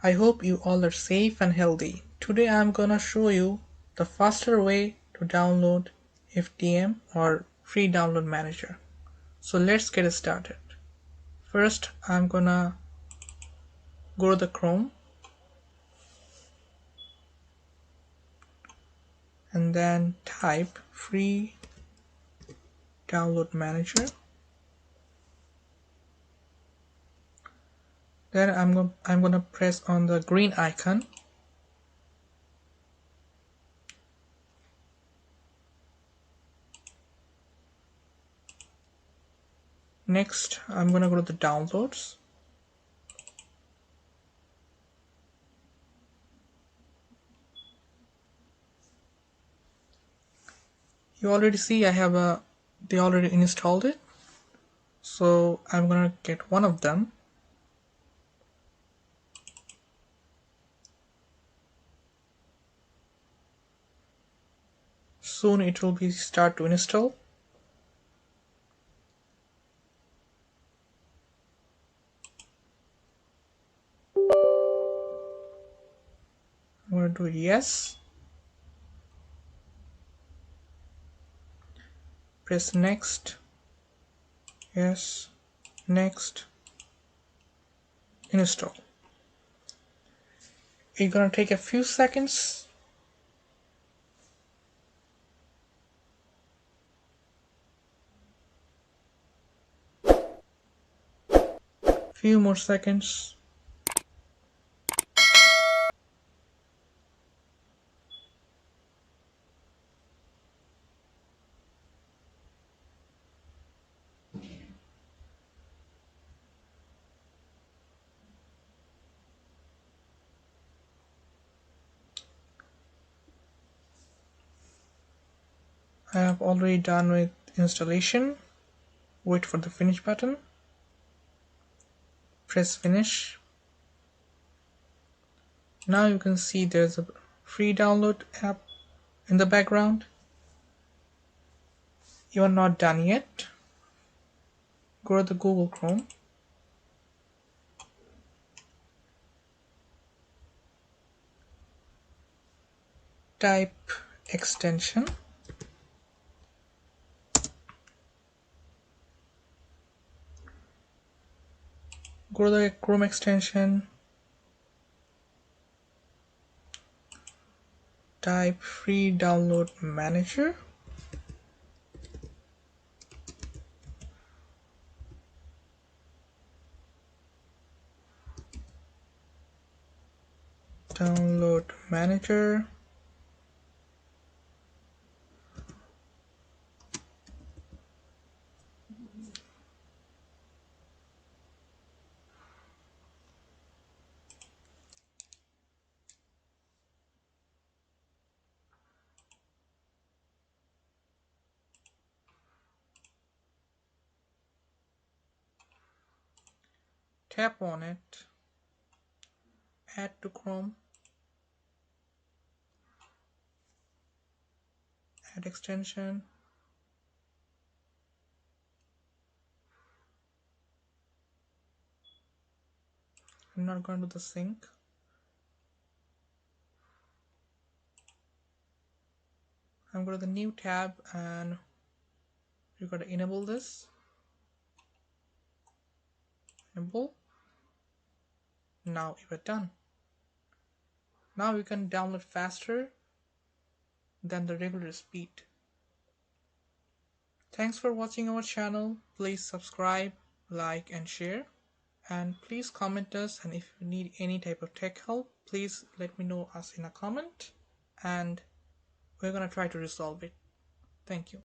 I hope you all are safe and healthy. Today I'm gonna show you the faster way to download FDM or free download manager. So let's get started. First I'm gonna go to the Chrome and then type free download manager. Then I'm gonna press on the green icon. Next I'm gonna go to the downloads. You already see they already installed it. So I'm gonna get one of them. Soon it will be start to install. I'm going to do yes. Press next. Yes. Next. Install. It's gonna take a few seconds. Few more seconds. I have already done with installation. Wait for the finish button. Press finish. Now you can see there's a free download app in the background. You are not done yet. Go to the Google Chrome. Type extension. Go to the Chrome extension. Type free download manager. Download manager. Tap on it. Add to Chrome. Add extension. I'm not going to the sync. I'm going to the new tab and you got to enable this. Enable. Now you are done. Now you can download faster than the regular speed. Thanks for watching our channel. Please subscribe, like and share. And please comment us, and if you need any type of tech help, please let me know us in a comment and we're gonna try to resolve it. Thank you.